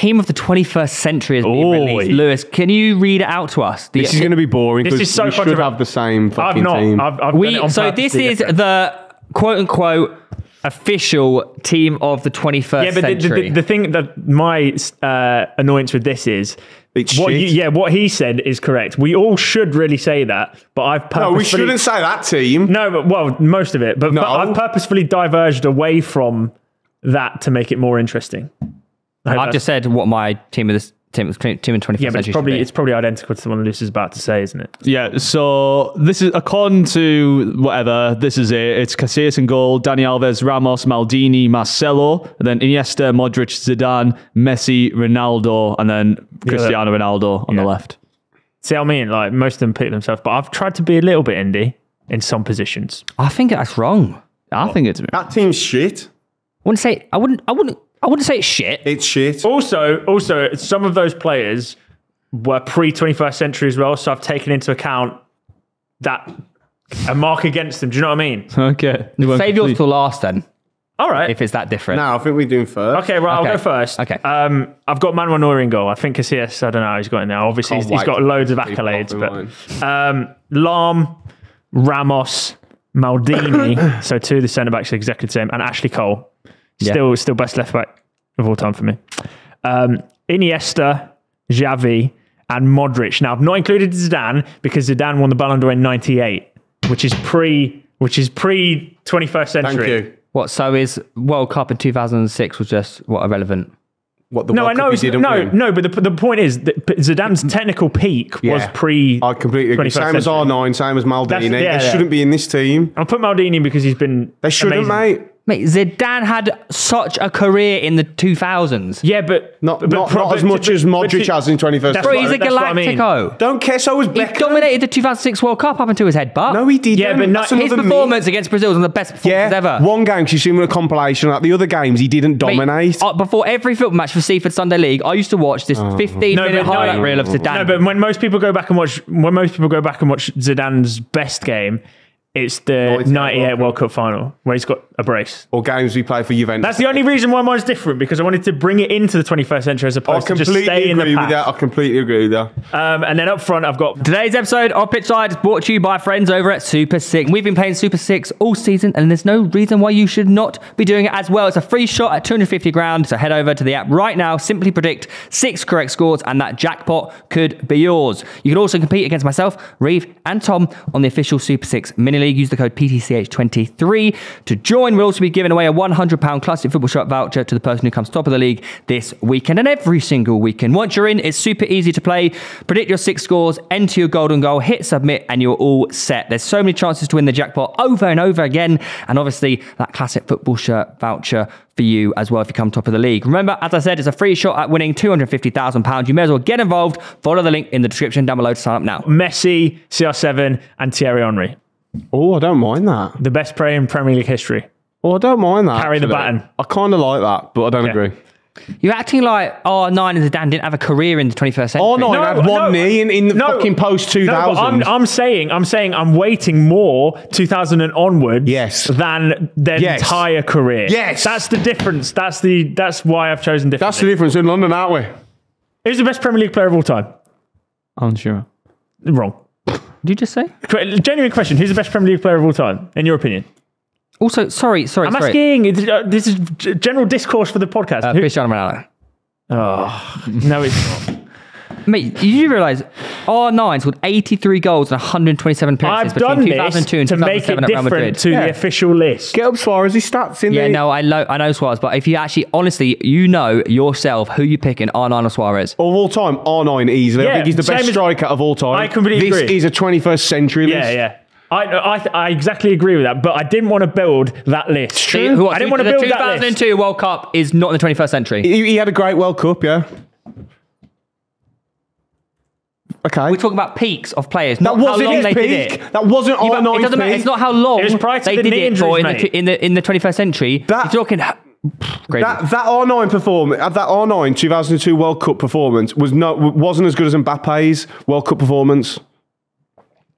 team of the 21st century has been released. Lewis, can you read it out to us? This is going to be boring because we should have the same fucking team. So this is the quote-unquote official team of the 21st century. The thing that my annoyance with this is, what he said is correct. We all should really say that, but I've purposefully... No, we shouldn't say that team. No, but most of it. But I've purposefully diverged away from that to make it more interesting. I've just said what my team of 21st century it's probably identical to the one Luce is about to say, isn't it? Yeah, so this is, according to whatever, this is it. It's Casillas in goal, Dani Alves, Ramos, Maldini, Marcelo, and then Iniesta, Modric, Zidane, Messi, Ronaldo, and then Cristiano Ronaldo on the left. See what I mean? Like, most of them pick themselves, but I've tried to be a little bit indie in some positions. I think that's wrong. I think it's... That team's shit. I wouldn't say it's shit. It's shit. Also, some of those players were pre-21st century as well, so I've taken into account that a mark against them. Do you know what I mean? Okay. Save yours till last then. All right. If it's that different. No, I think we're doing first. Okay, right, I'll go first. Okay. I've got Manuel Neuer in goal. I think Casillas, I don't know how he's got in there. Obviously, he's got loads of accolades. But Lahm, Ramos, Maldini, so two of the centre-backs are exactly the same, and Ashley Cole. Still best left back of all time for me. Iniesta, Xavi, and Modric. Now, I've not included Zidane because Zidane won the Ballon d'Or in '98, which is pre 21st century. Thank you. What? So is World Cup in 2006 was just irrelevant? What the World Cup he didn't win. No, but the point is that Zidane's technical peak was pre. I completely agree. Same as R9, same as Maldini. They shouldn't be in this team. I'll put Maldini because he's been. They shouldn't, amazing. Mate, Zidane had such a career in the 2000s. Yeah, but not as much as Modric has in 21st. Bro, he's a Galactico. Don't care. So was Beckham. He dominated the 2006 World Cup up until his headbutt. No, he didn't. Yeah, but his performance against Brazil was one of the best performances ever. One game, because you've seen a compilation. Like the other games, he didn't dominate. Mate, before every football match for Seaford Sunday League, I used to watch this 15-minute highlight reel of Zidane. No, but when most people go back and watch Zidane's best game, it's the 98 World Cup final where he's got a brace. Or games we play for Juventus. That's the only reason why mine's different, because I wanted to bring it into the 21st century as opposed to just stay in the past. I completely agree with that. And then up front, I've got... Today's episode of Pitchside is brought to you by friends over at Super 6. We've been playing Super 6 all season, and there's no reason why you should not be doing it as well. It's a free shot at 250 grand, so head over to the app right now, simply predict 6 correct scores, and that jackpot could be yours. You can also compete against myself, Reeve, and Tom on the official Super 6 mini league. Use the code PTCH23 to join. We'll also be giving away a £100 classic football shop voucher to the person who comes top of the league this weekend and every single weekend. Once you're in, it's super easy to play. Predict your 6 scores, enter your golden goal, hit submit, and you're all set. There's so many chances to win the jackpot over and over again, and obviously that classic football shirt voucher for you as well if you come top of the league. Remember, as I said, it's a free shot at winning £250,000. You may as well get involved. Follow the link in the description down below to sign up now. Messi, CR7, and Thierry Henry. Oh, I don't mind that. The best player in Premier League history. Oh, I don't mind that. Carry the baton. I kind of like that, but I don't agree. You're acting like R9 and Zidane didn't have a career in the 21st century. R9 had one knee in the fucking post-2000s. I'm saying I'm waiting more 2000 and onwards than their entire career. Yes. That's the difference. That's why I've chosen different. That's the difference in London, aren't we? Who's the best Premier League player of all time? Unsure. Wrong. Did you just say? Genuine question. Who's the best Premier League player of all time, in your opinion? Also, sorry. I'm asking. This is general discourse for the podcast. Cristiano Ronaldo. Oh, no, it's not. Mate, you do realise R9 scored 83 goals and 127 appearances between 2002 and 2007 at Real Madrid. To the official list. Get up Suarez's stats in there. Yeah, no, I know Suarez, but if you actually, honestly, you know yourself who you pick in R9 or Suarez. Of all time, R9 easily. Yeah, I think he's the best striker of all time. I completely agree. This is a 21st century list. Yeah. I exactly agree with that, but I didn't want to build that list. It's true. I didn't want to build that list. The 2002 World Cup is not in the 21st century. He had a great World Cup, yeah. Okay. We're talking about peaks of players, that not how long they did it. That wasn't R9's It doesn't matter. It's not how long they did it for in the 21st century. You're talking... Crazy. That R9 performance, that R9 2002 World Cup performance wasn't as good as Mbappe's World Cup performance.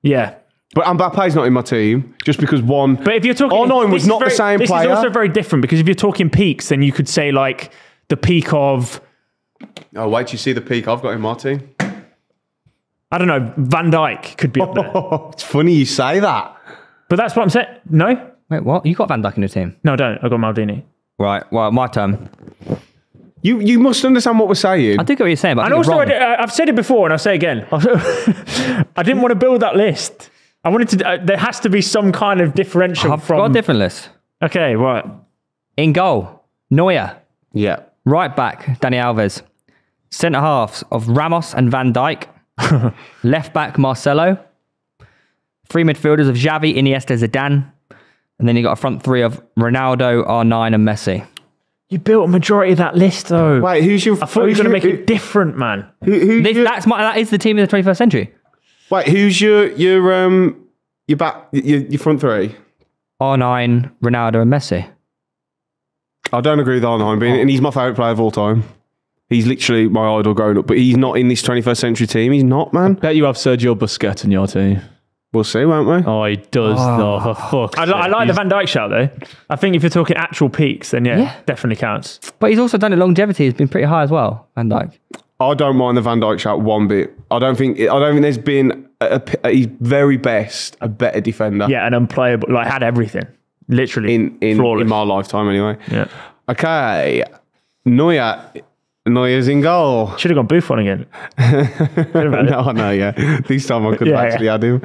Yeah. But Mbappe's not in my team just because one. But if you're talking, R9 was not the same player. This is also very different because if you're talking peaks, then you could say like the peak of Oh, wait till you see the peak I've got in my team. I don't know. Van Dijk could be up there. It's funny you say that. But that's what I'm saying. No? Wait, what? You got Van Dijk in your team? No, I don't. I got Maldini. Right. Well, my turn. You must understand what we're saying. I do get what you're saying, but And also, I've said it before and I'll say it again. I didn't want to build that list. I wanted to... there has to be some kind of differential I've got a different list. Okay, right. In goal, Neuer. Yeah. Right back, Dani Alves. Centre halves of Ramos and Van Dijk. Left back, Marcelo. Three midfielders of Xavi, Iniesta, Zidane. And then you got a front three of Ronaldo, R9 and Messi. You built a majority of that list, though. Wait, who's your... I thought you were going to make it different, man. That is the team of the 21st century. Wait, who's your front three? R9, Ronaldo and Messi. I don't agree with R9, and he's my favourite player of all time. He's literally my idol growing up, but he's not in this 21st century team. He's not, man. Bet you have Sergio Busquets in your team. We'll see, won't we? Oh, he does. Oh, for fuck's I like the Van Dijk shout, though. I think if you're talking actual peaks, then yeah, definitely counts. But he's also done it longevity. He's been pretty high as well, Van Dijk. I don't mind the Van Dijk shout one bit. I don't think there's been at his very best a better defender. Yeah, and unplayable. Like, had everything. Literally. In my lifetime, anyway. Yeah. Okay. Neuer's in goal. Should have gone Buffon again. No, yeah. This time I could have actually had him.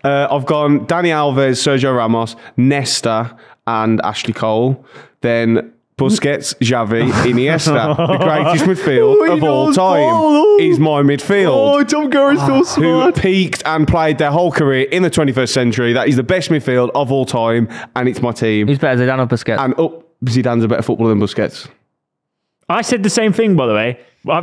I've gone Dani Alves, Sergio Ramos, Nesta, and Ashley Cole. Then Busquets, Xavi, Iniesta. The greatest midfield of all time is my midfield. Oh, Tom Garratt's so smart. Who peaked and played their whole career in the 21st century. That is the best midfield of all time, and it's my team. Who's better, Zidane or Busquets? And Zidane's a better footballer than Busquets. I said the same thing, by the way.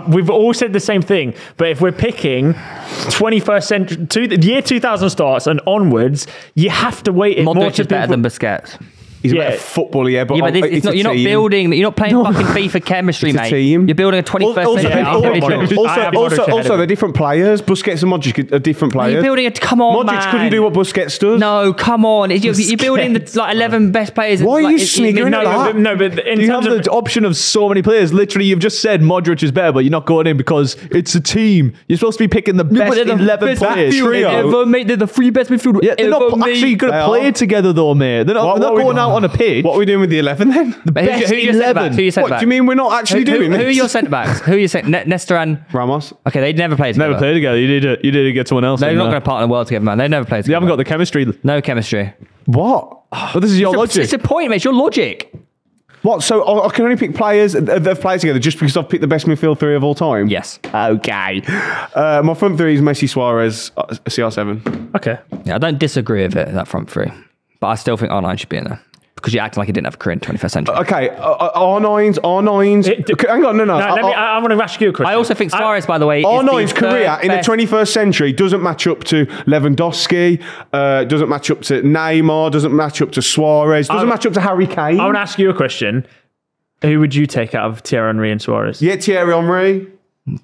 We've all said the same thing. But if we're picking 21st century, the year 2000 starts and onwards, you have to wait. Modric is better than Busquets. He's a better footballer, yeah, but you're not building. You're not playing fucking FIFA chemistry, mate. Team. You're building a 21st century. Also, they're different players. Busquets and Modric are different players. You're building come on, Modric couldn't do what Busquets does. No, come on. You're building the 11 best players. Why are you sniggering at that? No, but in you terms have the option of so many players. Literally, you've just said Modric is better, but you're not going in because it's a team. You're supposed to be picking the best 11 players. They're the three best midfielders. Yeah, they're not actually going to play together, though, mate. They're not going out on a pitch. What are we doing with the 11 then? The best Who are your centre-backs? What do you mean we're not actually doing this? Who are your centre-backs? Who are your Nesta and Ramos? Okay, they never played together. Never played together. You need to get someone else. They're not going to partner well together, man. They never played together. They haven't got the chemistry. No chemistry. What? But this is your logic. It's a point, mate. It's your logic. What? So I can only pick players that have played together just because I've picked the best midfield three of all time? Yes. Okay. My front three is Messi, Suarez, CR7. Okay. Yeah, I don't disagree with it, that front three. But I still think R9 should be in there. Because you're acting like he didn't have a career in the 21st century. Okay, R9's... Hang on, no. I want to ask you a question. I also think Suarez, by the way, R9's career in the 21st century doesn't match up to Lewandowski, doesn't match up to Neymar, doesn't match up to Suarez, doesn't match up to Harry Kane. I want to ask you a question. Who would you take out of Thierry Henry and Suarez? Yeah, Thierry Henry.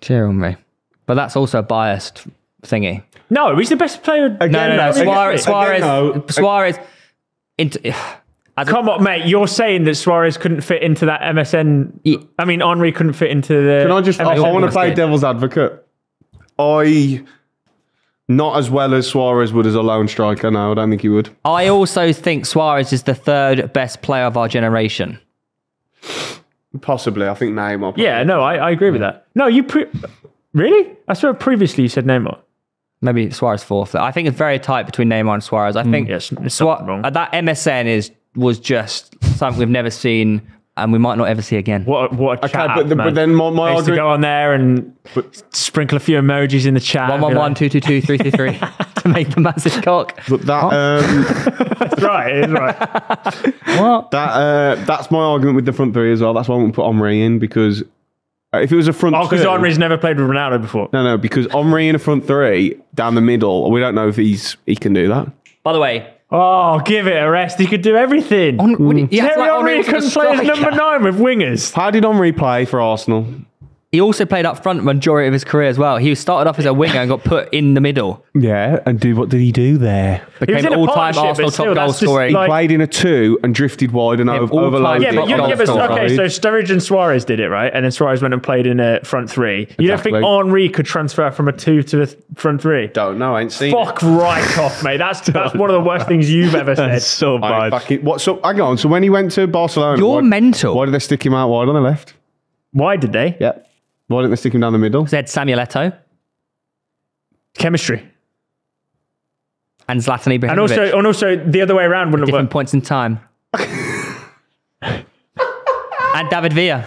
Thierry Henry. But that's also a biased thingy. No, he's the best player. No. Suarez. Come on, mate. You're saying that Suarez couldn't fit into that MSN. Yeah. I mean, Henry couldn't fit into the... Can I just... I want to play devil's advocate. Not as well as Suarez would as a lone striker. No, I don't think he would. I also think Suarez is the third best player of our generation. Possibly. I think Neymar. Probably. Yeah, no, I agree with that. No, really? I swear previously you said Neymar. Maybe Suarez fourth. I think it's very tight between Neymar and Suarez. I think yes, it's wrong. That MSN was just something we've never seen and we might not ever see again. What a chat. But then my I used to go on there and sprinkle a few emojis in the chat. 111 222 333 to make the massive cock. But that That's right, it is right. What? That's my argument with the front three as well. That's why I won't put Henry in because if it was a front two... Oh, because Henry's never played with Ronaldo before. No, because Henry in a front three down the middle, we don't know if he can do that. By the way... Oh, give it a rest. He could do everything. Thierry Henry couldn't play as number 9 with wingers. How did Henry play for Arsenal? he also played up front majority of his career as well. He started off as a winger and got put in the middle. Yeah, and what did he do there? Became all-time Arsenal top goal scorer. He played in a 2 and drifted wide and overloaded. Yeah, but okay, so Sturridge and Suarez did it, right? And then Suarez went and played in a front 3. You don't think Henry could transfer from a 2 to a front 3? Don't know, I ain't seen Fuck right off, mate. That's one of the worst things you've ever said. That's so bad. So hang on, so when he went to Barcelona... You're mental. Why did they stick him out wide on the left? Why did they? Yeah. Why didn't they stick him down the middle? They had Samuel Eto'o. Chemistry. And Zlatan Ibrahimovic. And also the other way around wouldn't have different worked. points in time. And David Villa.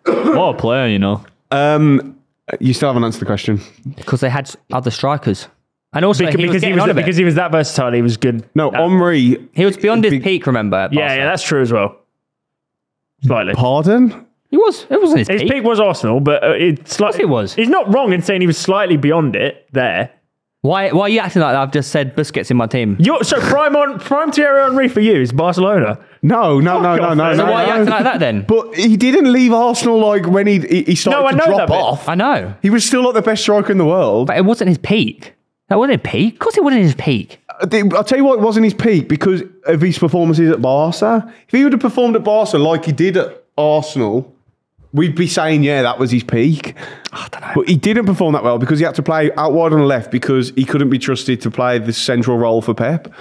What a player, you know. You still haven't answered the question. Because they had other strikers. And also because he was that versatile, he was good. No, Henry... He was beyond his peak, remember? Yeah, that's true as well. Slightly. Pardon? He was. It wasn't his peak. His peak was Arsenal, but it's slightly... It was. He's not wrong in saying he was slightly beyond it there. Why are you acting like that? I've just said Busquets in my team. So prime Thierry Henry for you is Barcelona? No. So why are you acting like that then? But he didn't leave Arsenal like when he started to drop off. I know. He was still like the best striker in the world. But it wasn't his peak. That wasn't his peak. Of course it wasn't his peak. I'll tell you why it wasn't his peak, because of his performances at Barca. If he would have performed at Barca like he did at Arsenal, we'd be saying, yeah, that was his peak. I don't know. But he didn't perform that well because he had to play out wide on the left because he couldn't be trusted to play the central role for Pep.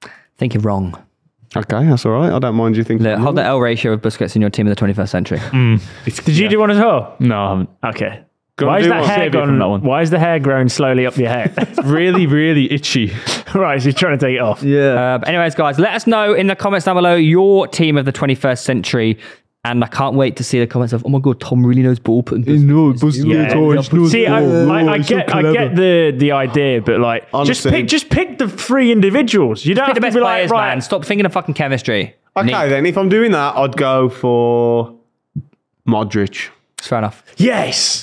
I think you're wrong. Okay, that's all right. I don't mind you thinking. Look, hold the L ratio of Busquets in your team of the 21st century. Did you do one as well? No, I haven't. Okay. Why is that hair gone? Why is the hair growing slowly up your head? It's really, really itchy. Right, so you're trying to take it off. Yeah. But anyways, guys, let us know in the comments down below your team of the 21st century. And I can't wait to see the comments of, oh my God, Tom really knows ball. See, I get the idea, but like, just pick the 3 individuals. You don't have the to best be players, like, right. man. Stop thinking of fucking chemistry. Okay, then if I'm doing that, I'd go for Modric. It's fair enough. Yes.